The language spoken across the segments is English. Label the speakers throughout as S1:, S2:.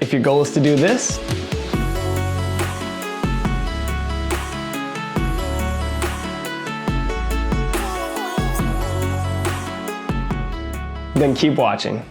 S1: if your goal is to do this, then keep watching.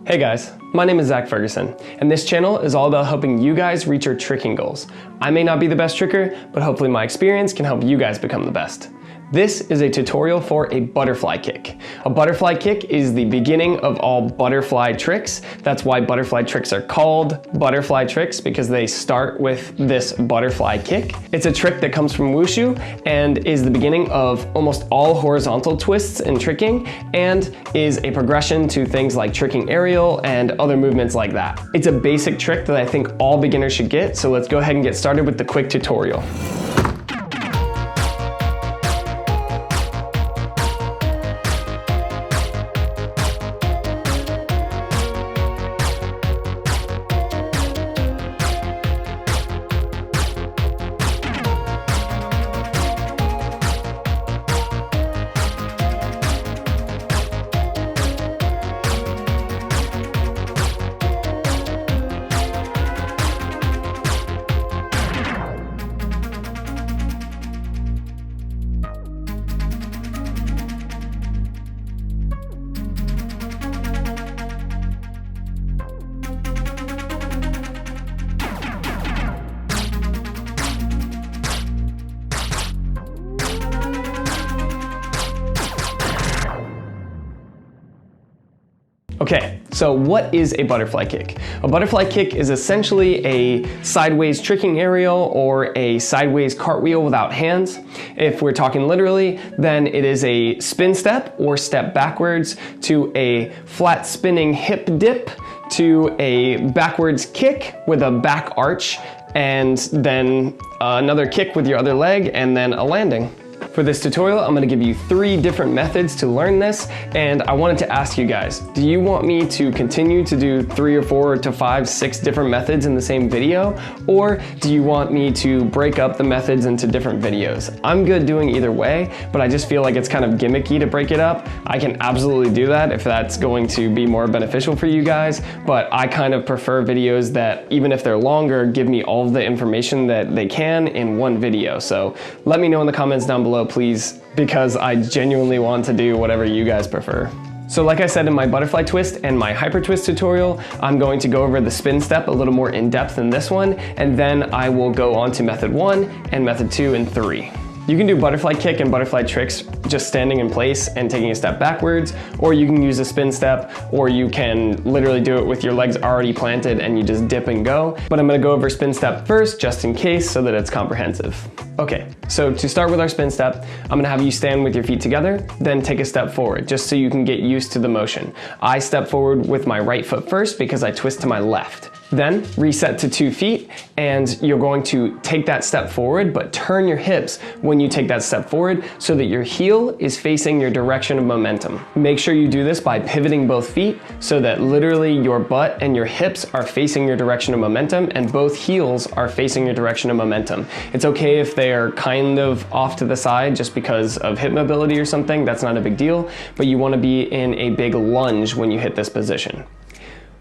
S1: Hey guys, my name is Zach Ferguson, and this channel is all about helping you guys reach your tricking goals. I may not be the best tricker, but hopefully my experience can help you guys become the best. This is a tutorial for a butterfly kick. A butterfly kick is the beginning of all butterfly tricks. That's why butterfly tricks are called butterfly tricks, because they start with this butterfly kick. It's a trick that comes from wushu and is the beginning of almost all horizontal twists in tricking, and is a progression to things like tricking aerial and other movements like that. It's a basic trick that I think all beginners should get, so let's go ahead and get started with the quick tutorial. Okay, so what is a butterfly kick? A butterfly kick is essentially a sideways tricking aerial or a sideways cartwheel without hands. If we're talking literally, then it is a spin step or step backwards to a flat spinning hip dip to a backwards kick with a back arch, and then another kick with your other leg, and then a landing. For this tutorial, I'm gonna give you 3 different methods to learn this, and I wanted to ask you guys, do you want me to continue to do 3 or 4 to 5, 6 different methods in the same video, or do you want me to break up the methods into different videos? I'm good doing either way, but I just feel like it's kind of gimmicky to break it up. I can absolutely do that if that's going to be more beneficial for you guys, but I kind of prefer videos that, even if they're longer, give me all of the information that they can in one video. So let me know in the comments down below, please, because I genuinely want to do whatever you guys prefer. So like I said in my butterfly twist and my hyper twist tutorial, I'm going to go over the spin step a little more in depth than this one, and then I will go on to method 1 and method 2 and 3. You can do butterfly kick and butterfly tricks just standing in place and taking a step backwards, or you can use a spin step, or you can literally do it with your legs already planted and you just dip and go. But I'm gonna go over spin step first, just in case, so that it's comprehensive. Okay, so to start with our spin step, I'm gonna have you stand with your feet together, then take a step forward, just so you can get used to the motion. I step forward with my right foot first because I twist to my left. Then reset to 2 feet, and you're going to take that step forward, but turn your hips when you take that step forward so that your heel is facing your direction of momentum. Make sure you do this by pivoting both feet so that literally your butt and your hips are facing your direction of momentum, and both heels are facing your direction of momentum. It's okay if they are kind of off to the side just because of hip mobility or something, that's not a big deal, but you want to be in a big lunge when you hit this position.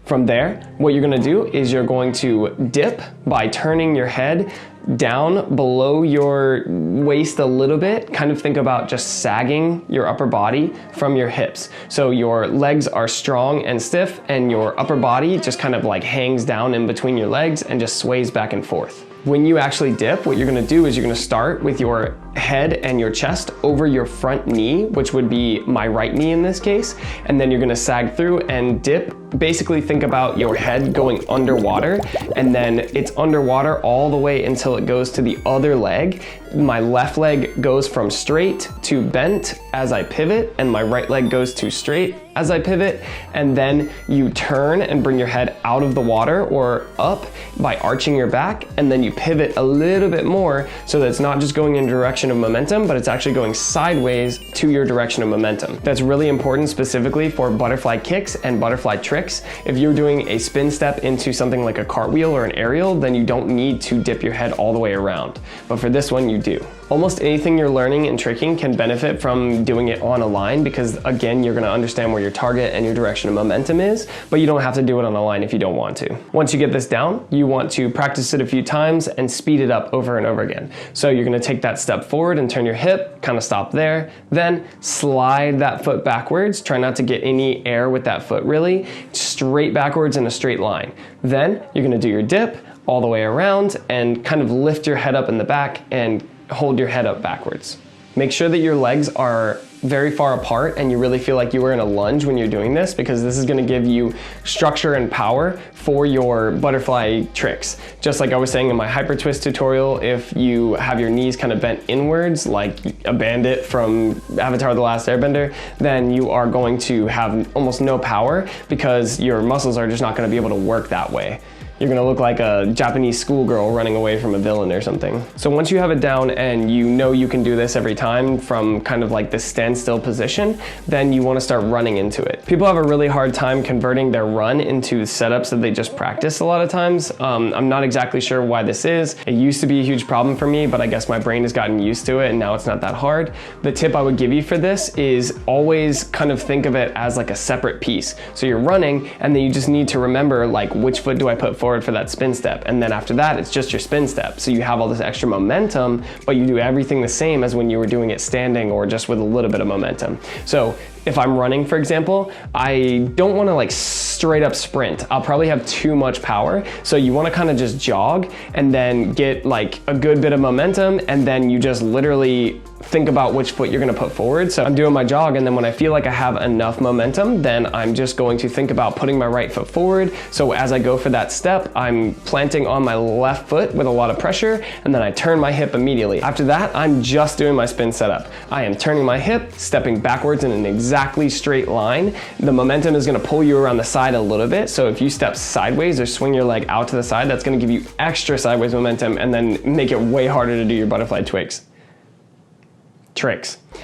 S1: From there, what you're gonna do is you're going to dip by turning your head down below your waist a little bit. Kind of think about just sagging your upper body from your hips. So your legs are strong and stiff, and your upper body just kind of like hangs down in between your legs and just sways back and forth. When you actually dip, what you're gonna do is you're gonna start with your head and your chest over your front knee, which would be my right knee in this case, and then you're gonna sag through and dip. Basically think about your head going underwater, and then it's underwater all the way until it goes to the other leg. My left leg goes from straight to bent as I pivot, and my right leg goes to straight as I pivot, and then you turn and bring your head out of the water or up by arching your back, and then you pivot a little bit more so that it's not just going in the direction of momentum, but it's actually going sideways to your direction of momentum. That's really important specifically for butterfly kicks and butterfly tricks. If you're doing a spin step into something like a cartwheel or an aerial, then you don't need to dip your head all the way around. But for this one, you do. Almost anything you're learning in tricking can benefit from doing it on a line because, again, you're going to understand where your target and your direction of momentum is, but you don't have to do it on a line if you don't want to. Once you get this down, you want to practice it a few times and speed it up over and over again. So you're going to take that step forward and turn your hip, kind of stop there, then slide that foot backwards. Try not to get any air with that foot really, straight backwards in a straight line. Then you're going to do your dip all the way around and kind of lift your head up in the back and hold your head up backwards. Make sure that your legs are very far apart and you really feel like you are in a lunge when you're doing this, because this is going to give you structure and power for your butterfly tricks. Just like I was saying in my hyper twist tutorial, if you have your knees kind of bent inwards like a bandit from Avatar: The Last Airbender, then you are going to have almost no power because your muscles are just not going to be able to work that way. You're gonna look like a Japanese schoolgirl running away from a villain or something. So once you have it down and you know you can do this every time from kind of like this standstill position, then you wanna start running into it. People have a really hard time converting their run into setups that they just practice a lot of times. I'm not exactly sure why this is. It used to be a huge problem for me, but I guess my brain has gotten used to it and now it's not that hard. The tip I would give you for this is always kind of think of it as like a separate piece. So you're running and then you just need to remember like which foot do I put forward for that spin step, and then after that it's just your spin step. So you have all this extra momentum, but you do everything the same as when you were doing it standing or just with a little bit of momentum. So if I'm running, for example, I don't want to like straight up sprint. I'll probably have too much power. So you want to kind of just jog and then get like a good bit of momentum, and then you just literally think about which foot you're going to put forward. So I'm doing my jog, and then when I feel like I have enough momentum, then I'm just going to think about putting my right foot forward. So as I go for that step, I'm planting on my left foot with a lot of pressure, and then I turn my hip immediately. After that, I'm just doing my spin setup. I am turning my hip, stepping backwards in an exactly straight line. The momentum is going to pull you around the side a little bit. So if you step sideways or swing your leg out to the side, that's going to give you extra sideways momentum and then make it way harder to do your butterfly tricks.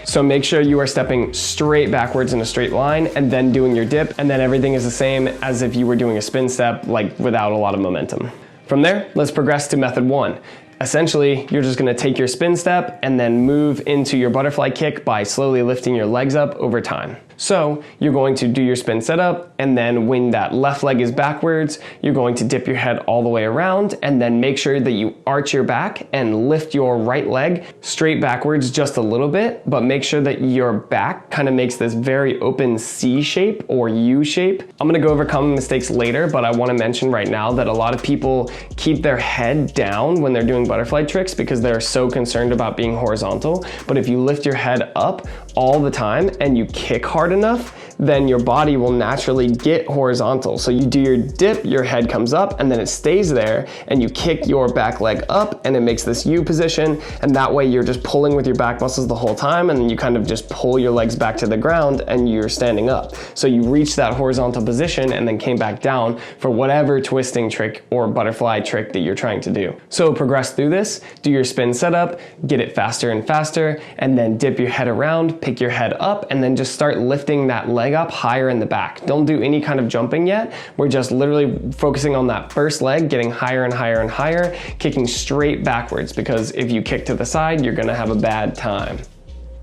S1: So make sure you are stepping straight backwards in a straight line and then doing your dip, and then everything is the same as if you were doing a spin step, like without a lot of momentum. From there, let's progress to method 1. Essentially, you're just going to take your spin step and then move into your butterfly kick by slowly lifting your legs up over time. So you're going to do your spin setup, and then when that left leg is backwards, you're going to dip your head all the way around, and then make sure that you arch your back and lift your right leg straight backwards just a little bit, but make sure that your back kind of makes this very open C shape or U shape. I'm going to go over common mistakes later, but I want to mention right now that a lot of people keep their head down when they're doing butterfly tricks because they're so concerned about being horizontal. But if you lift your head up all the time and you kick hard enough, then your body will naturally get horizontal. So you do your dip, your head comes up, and then it stays there, and you kick your back leg up, and it makes this U position, and that way you're just pulling with your back muscles the whole time, and then you kind of just pull your legs back to the ground, and you're standing up. So you reach that horizontal position, and then came back down for whatever twisting trick or butterfly trick that you're trying to do. So progress through this, do your spin setup, get it faster and faster, and then dip your head around, pick your head up, and then just start lifting that leg up higher in the back. Don't do any kind of jumping yet. We're just literally focusing on that first leg, getting higher and higher and higher, kicking straight backwards, because if you kick to the side, you're gonna have a bad time.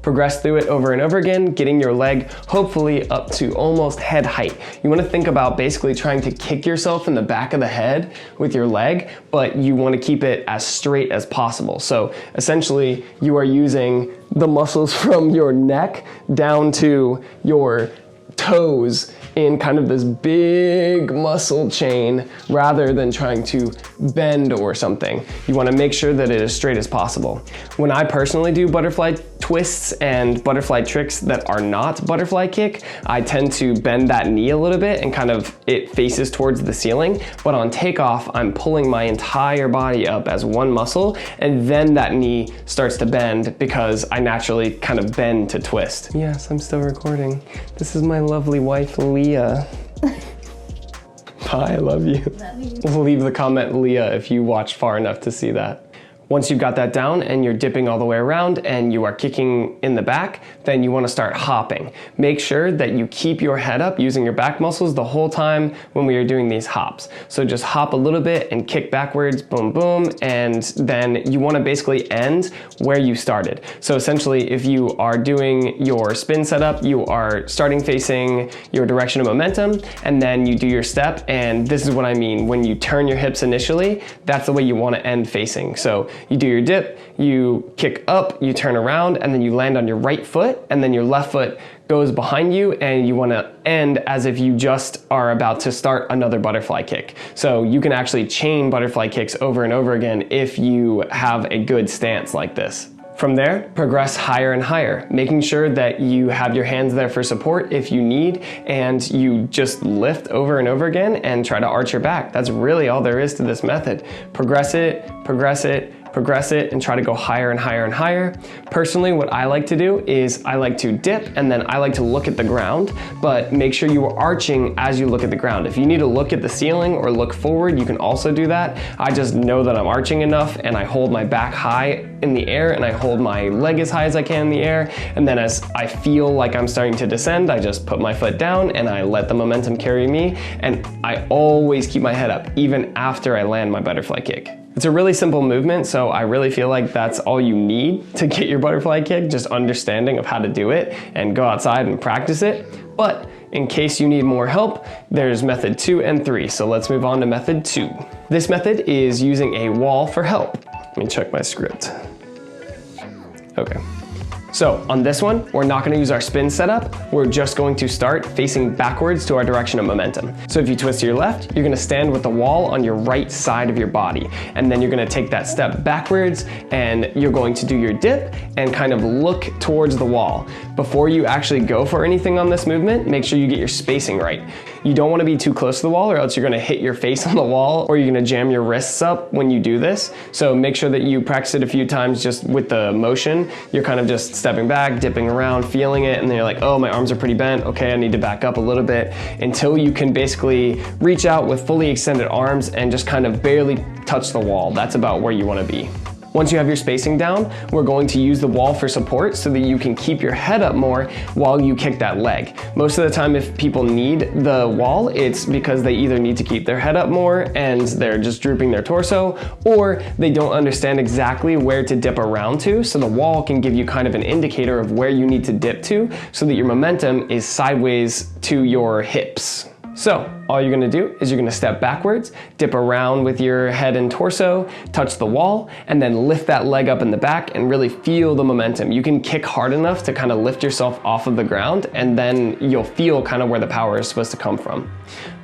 S1: Progress through it over and over again, getting your leg hopefully up to almost head height. You want to think about basically trying to kick yourself in the back of the head with your leg, but you want to keep it as straight as possible. So essentially, you are using the muscles from your neck down to your toes in kind of this big muscle chain rather than trying to bend or something. You want to make sure that it is straight as possible. When I personally do butterfly twists and butterfly tricks that are not butterfly kick, I tend to bend that knee a little bit and kind of it faces towards the ceiling. But on takeoff, I'm pulling my entire body up as one muscle, and then that knee starts to bend because I naturally kind of bend to twist. Yes, I'm still recording. This is my lovely wife, Leah. Bye, I love you. Leave the comment, Leah, if you watched far enough to see that. Once you've got that down and you're dipping all the way around and you are kicking in the back, then you want to start hopping. Make sure that you keep your head up using your back muscles the whole time when we are doing these hops. So just hop a little bit and kick backwards, boom, boom, and then you want to basically end where you started. So essentially, if you are doing your spin setup, you are starting facing your direction of momentum, and then you do your step, and this is what I mean. When you turn your hips initially, that's the way you want to end facing. So you do your dip, you kick up, you turn around, and then you land on your right foot, and then your left foot goes behind you, and you want to end as if you just are about to start another butterfly kick. So you can actually chain butterfly kicks over and over again if you have a good stance like this. From there, progress higher and higher, making sure that you have your hands there for support if you need, and you just lift over and over again and try to arch your back. That's really all there is to this method. Progress it, progress it, progress it, and try to go higher and higher and higher. Personally, what I like to do is I like to dip and then I like to look at the ground, but make sure you are arching as you look at the ground. If you need to look at the ceiling or look forward, you can also do that. I just know that I'm arching enough and I hold my back high in the air and I hold my leg as high as I can in the air, and then as I feel like I'm starting to descend, I just put my foot down and I let the momentum carry me, and I always keep my head up even after I land my butterfly kick. It's a really simple movement, so I really feel like that's all you need to get your butterfly kick, just understanding of how to do it and go outside and practice it. But in case you need more help, there's method 2 and 3, so let's move on to method 2. This method is using a wall for help. Let me check my script. Okay. So on this one, we're not gonna use our spin setup. We're just going to start facing backwards to our direction of momentum. So if you twist to your left, you're gonna stand with the wall on your right side of your body. And then you're gonna take that step backwards and you're going to do your dip and kind of look towards the wall. Before you actually go for anything on this movement, make sure you get your spacing right. You don't wanna be too close to the wall or else you're gonna hit your face on the wall or you're gonna jam your wrists up when you do this. So make sure that you practice it a few times just with the motion. You're kind of just stepping back, dipping around, feeling it, and then you're like, oh, my arms are pretty bent. Okay, I need to back up a little bit until you can basically reach out with fully extended arms and just kind of barely touch the wall. That's about where you wanna be. Once you have your spacing down, we're going to use the wall for support so that you can keep your head up more while you kick that leg. Most of the time, if people need the wall, it's because they either need to keep their head up more and they're just drooping their torso, or they don't understand exactly where to dip around to, so the wall can give you kind of an indicator of where you need to dip to so that your momentum is sideways to your hips. So all you're gonna do is you're gonna step backwards, dip around with your head and torso, touch the wall, and then lift that leg up in the back and really feel the momentum. You can kick hard enough to kind of lift yourself off of the ground, and then you'll feel kind of where the power is supposed to come from.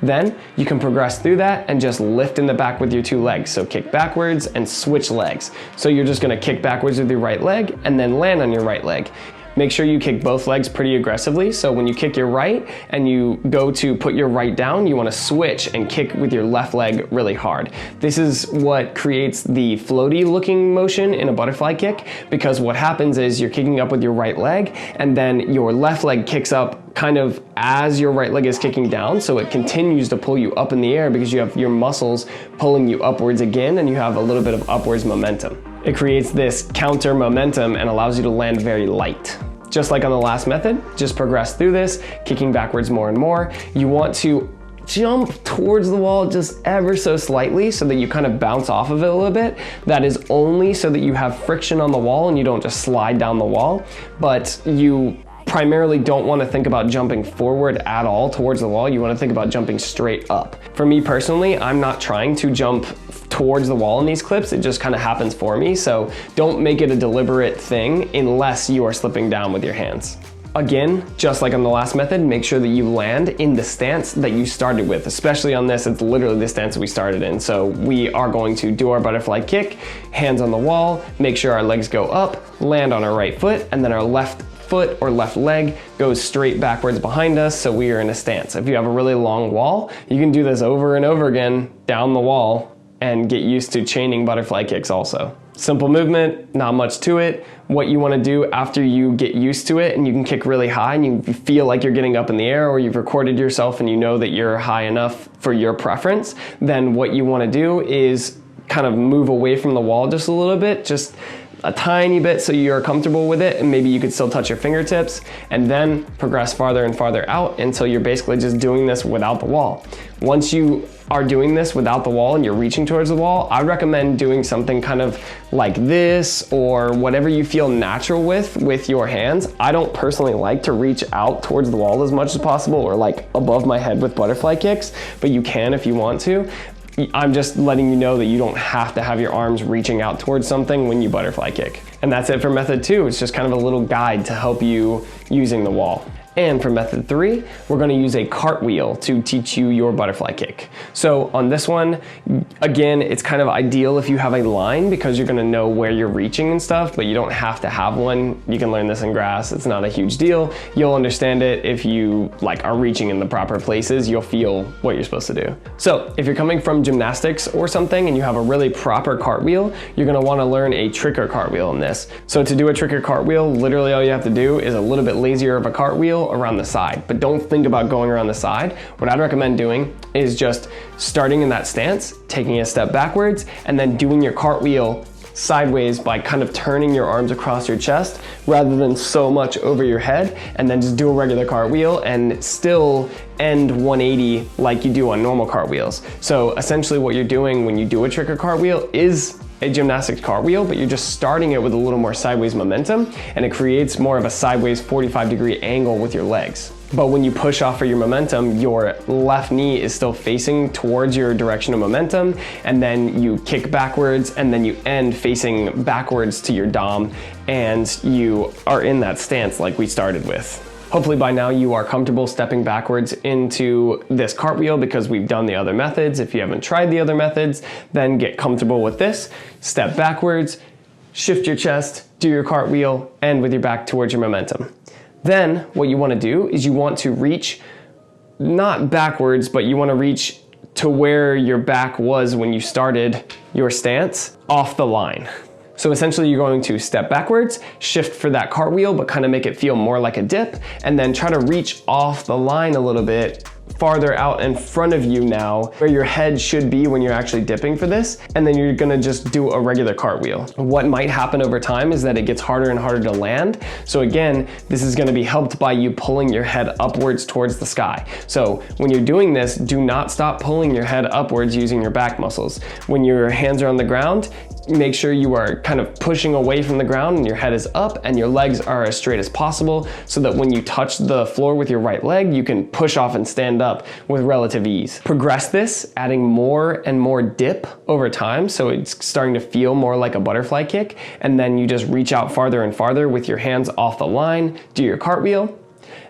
S1: Then you can progress through that and just lift in the back with your two legs. So kick backwards and switch legs. So you're just gonna kick backwards with your right leg and then land on your right leg. Make sure you kick both legs pretty aggressively. So when you kick your right and you go to put your right down, you want to switch and kick with your left leg really hard. This is what creates the floaty looking motion in a butterfly kick, because what happens is you're kicking up with your right leg and then your left leg kicks up kind of as your right leg is kicking down, so it continues to pull you up in the air because you have your muscles pulling you upwards again and you have a little bit of upwards momentum. It creates this counter momentum and allows you to land very light. Just like on the last method, just progress through this, kicking backwards more and more. You want to jump towards the wall just ever so slightly so that you kind of bounce off of it a little bit. That is only so that you have friction on the wall and you don't just slide down the wall, but you primarily don't want to think about jumping forward at all towards the wall. You want to think about jumping straight up. For me personally, I'm not trying to jump towards the wall in these clips. It just kind of happens for me. So don't make it a deliberate thing unless you are slipping down with your hands. Again, just like on the last method, make sure that you land in the stance that you started with. Especially on this, it's literally the stance that we started in. So we are going to do our butterfly kick, hands on the wall, make sure our legs go up, land on our right foot, and then our left foot or left leg goes straight backwards behind us, so we are in a stance. If you have a really long wall, you can do this over and over again down the wall and get used to chaining butterfly kicks also. Simple movement, not much to it. What you want to do after you get used to it and you can kick really high and you feel like you're getting up in the air, or you've recorded yourself and you know that you're high enough for your preference, then what you want to do is kind of move away from the wall just a little bit, just a tiny bit, so you're comfortable with it, and maybe you could still touch your fingertips, and then progress farther and farther out until you're basically just doing this without the wall. Once you are doing this without the wall and you're reaching towards the wall, I recommend doing something kind of like this, or whatever you feel natural with your hands. I don't personally like to reach out towards the wall as much as possible, or like above my head with butterfly kicks, but you can if you want to. I'm just letting you know that you don't have to have your arms reaching out towards something when you butterfly kick. And that's it for method 2. It's just kind of a little guide to help you using the wall. And for method 3, we're going to use a cartwheel to teach you your butterfly kick. So on this one, again, it's kind of ideal if you have a line, because you're going to know where you're reaching and stuff, but you don't have to have one. You can learn this in grass. It's not a huge deal. You'll understand it if you are reaching in the proper places. You'll feel what you're supposed to do. So if you're coming from gymnastics or something and you have a really proper cartwheel, you're going to want to learn a tricker cartwheel in this. So to do a tricker cartwheel, literally all you have to do is a little bit lazier of a cartwheel around the side, but don't think about going around the side. What I'd recommend doing is just starting in that stance, taking a step backwards, and then doing your cartwheel sideways by kind of turning your arms across your chest rather than so much over your head, and then just do a regular cartwheel and still end 180 like you do on normal cartwheels. So essentially what you're doing when you do a tricker cartwheel is a gymnastics cartwheel, but you're just starting it with a little more sideways momentum, and it creates more of a sideways 45-degree angle with your legs. But when you push off for your momentum, your left knee is still facing towards your direction of momentum, and then you kick backwards, and then you end facing backwards to your dom, and you are in that stance like we started with. Hopefully by now you are comfortable stepping backwards into this cartwheel, because we've done the other methods. If you haven't tried the other methods, then get comfortable with this. Step backwards, shift your chest, do your cartwheel, end with your back towards your momentum. Then what you want to do is you want to reach, not backwards, but you want to reach to where your back was when you started your stance, off the line. So essentially you're going to step backwards, shift for that cartwheel, but kind of make it feel more like a dip, and then try to reach off the line a little bit farther out in front of you now, where your head should be when you're actually dipping for this, and then you're gonna just do a regular cartwheel. What might happen over time is that it gets harder and harder to land. So again, this is gonna be helped by you pulling your head upwards towards the sky. So when you're doing this, do not stop pulling your head upwards using your back muscles. When your hands are on the ground, make sure you are kind of pushing away from the ground and your head is up and your legs are as straight as possible, so that when you touch the floor with your right leg, you can push off and stand up with relative ease. Progress this, adding more and more dip over time, so it's starting to feel more like a butterfly kick, and then you just reach out farther and farther with your hands off the line, do your cartwheel,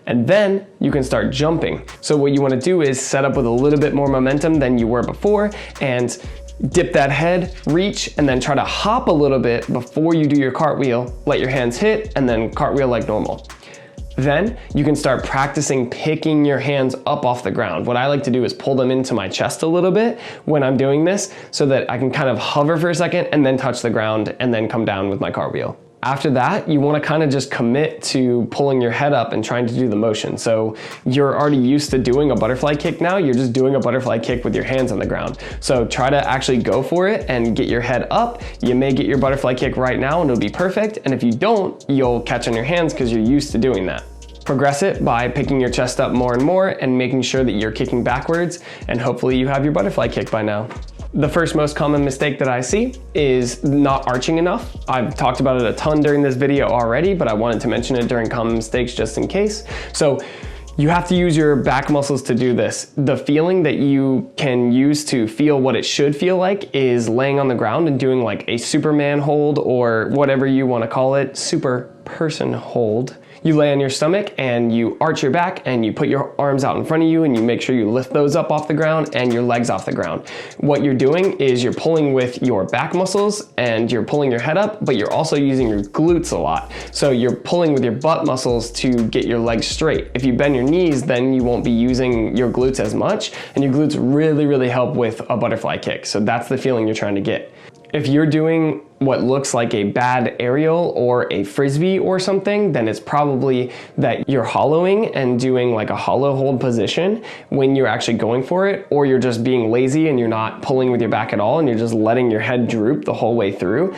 S1: and then you can start jumping. So what you want to do is set up with a little bit more momentum than you were before, and dip that head, reach, and then try to hop a little bit before you do your cartwheel. Let your hands hit, and then cartwheel like normal. Then you can start practicing picking your hands up off the ground. What I like to do is pull them into my chest a little bit when I'm doing this, so that I can kind of hover for a second and then touch the ground and then come down with my cartwheel. After that, you want to kind of just commit to pulling your head up and trying to do the motion. So you're already used to doing a butterfly kick now, you're just doing a butterfly kick with your hands on the ground. So try to actually go for it and get your head up. You may get your butterfly kick right now and it'll be perfect. And if you don't, you'll catch on your hands because you're used to doing that. Progress it by picking your chest up more and more and making sure that you're kicking backwards, and hopefully you have your butterfly kick by now. The first most common mistake that I see is not arching enough. I've talked about it a ton during this video already, but I wanted to mention it during common mistakes just in case. So you have to use your back muscles to do this. The feeling that you can use to feel what it should feel like is laying on the ground and doing like a Superman hold, or whatever you want to call it, super person hold. You lay on your stomach and you arch your back and you put your arms out in front of you and you make sure you lift those up off the ground and your legs off the ground. What you're doing is you're pulling with your back muscles and you're pulling your head up, but you're also using your glutes a lot. So you're pulling with your butt muscles to get your legs straight. If you bend your knees, then you won't be using your glutes as much, and your glutes really help with a butterfly kick. So that's the feeling you're trying to get. If you're doing what looks like a bad aerial or a Frisbee or something, then it's probably that you're hollowing and doing like a hollow hold position when you're actually going for it, or you're just being lazy and you're not pulling with your back at all and you're just letting your head droop the whole way through.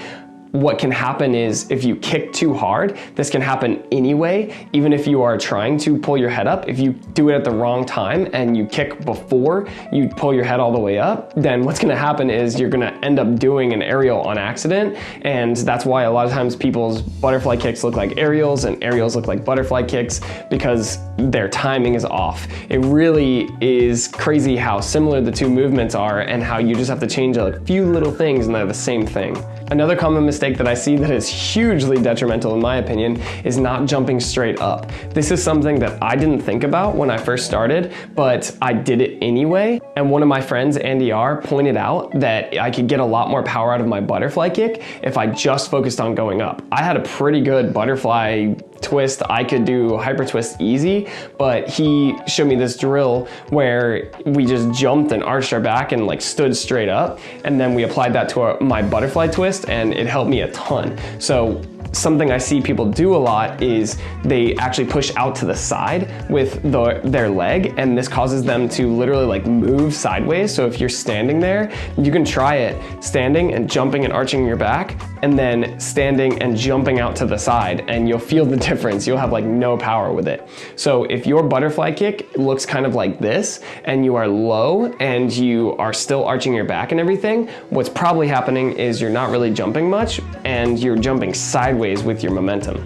S1: What can happen is if you kick too hard, this can happen anyway, even if you are trying to pull your head up. If you do it at the wrong time and you kick before you pull your head all the way up, then what's gonna happen is you're gonna end up doing an aerial on accident. And that's why a lot of times people's butterfly kicks look like aerials and aerials look like butterfly kicks, because their timing is off. It really is crazy how similar the two movements are and how you just have to change a few little things and they're the same thing. Another common mistake that I see that is hugely detrimental in my opinion is not jumping straight up. This is something that I didn't think about when I first started, but I did it anyway. And one of my friends, Andy R, pointed out that I could get a lot more power out of my butterfly kick if I just focused on going up. I had a pretty good butterfly twist. I could do hyper twist easy, but he showed me this drill where we just jumped and arched our back and like stood straight up, and then we applied that to my butterfly twist and it helped me a ton. So something I see people do a lot is they actually push out to the side with their leg, and this causes them to literally like move sideways. So if you're standing there, you can try it standing and jumping and arching your back, and then standing and jumping out to the side, and you'll feel the difference. You'll have like no power with it. So if your butterfly kick looks kind of like this and you are low and you are still arching your back and everything, what's probably happening is you're not really jumping much and you're jumping sideways with your momentum.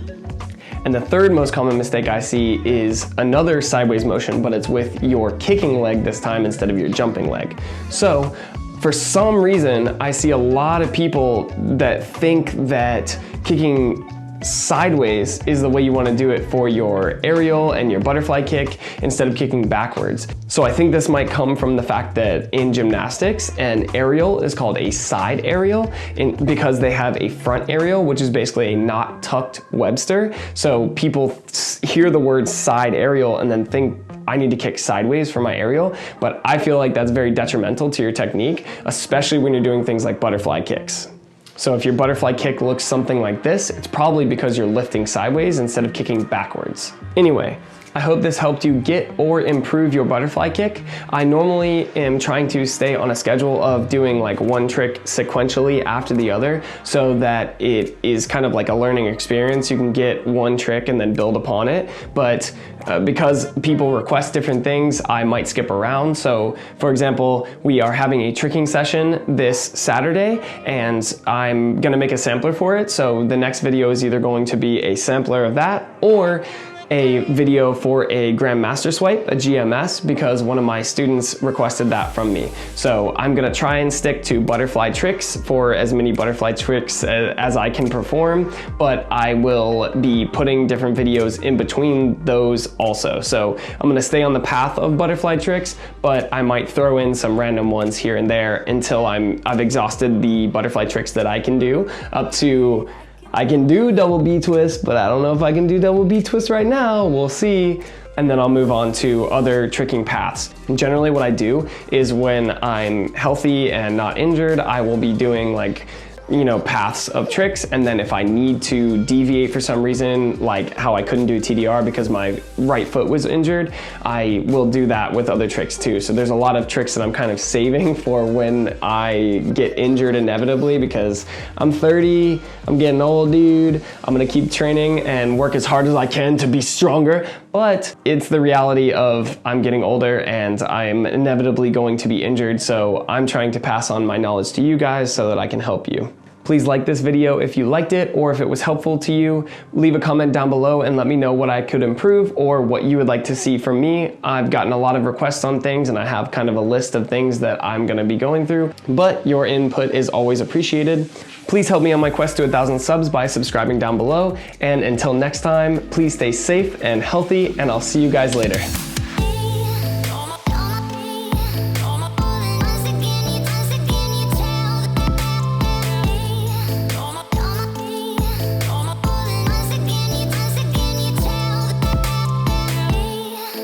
S1: And the third most common mistake I see is another sideways motion, but it's with your kicking leg this time instead of your jumping leg. So for some reason, I see a lot of people that think that kicking sideways is the way you want to do it for your aerial and your butterfly kick instead of kicking backwards. So I think this might come from the fact that in gymnastics, an aerial is called a side aerial because they have a front aerial, which is basically a not tucked Webster. So people hear the word side aerial and then think I need to kick sideways for my aerial, but I feel like that's very detrimental to your technique, especially when you're doing things like butterfly kicks. So if your butterfly kick looks something like this, it's probably because you're lifting sideways instead of kicking backwards. Anyway, I hope this helped you get or improve your butterfly kick. I normally am trying to stay on a schedule of doing like one trick sequentially after the other so that it is kind of like a learning experience. You can get one trick and then build upon it. But because people request different things, I might skip around. So for example, we are having a tricking session this Saturday and I'm gonna make a sampler for it. So the next video is either going to be a sampler of that or a video for a Grandmaster Swipe, a GMS, because one of my students requested that from me. So I'm gonna try and stick to butterfly tricks for as many butterfly tricks as I can perform, but I will be putting different videos in between those also. So I'm gonna stay on the path of butterfly tricks, but I might throw in some random ones here and there until I've exhausted the butterfly tricks that I can do up to I can do double B twist, but I don't know if I can do double B twist right now. We'll see. And then I'll move on to other tricking paths. And generally what I do is when I'm healthy and not injured, I will be doing like, you know, paths of tricks. And then if I need to deviate for some reason, like how I couldn't do TDR because my right foot was injured, I will do that with other tricks too. So there's a lot of tricks that I'm kind of saving for when I get injured inevitably, because I'm 30, I'm getting old, dude. I'm gonna keep training and work as hard as I can to be stronger, but it's the reality of I'm getting older and I'm inevitably going to be injured. So I'm trying to pass on my knowledge to you guys so that I can help you. Please like this video if you liked it or if it was helpful to you. Leave a comment down below and let me know what I could improve or what you would like to see from me. I've gotten a lot of requests on things and I have kind of a list of things that I'm gonna be going through, but your input is always appreciated. Please help me on my quest to 1,000 subs by subscribing down below. And until next time, please stay safe and healthy, and I'll see you guys later.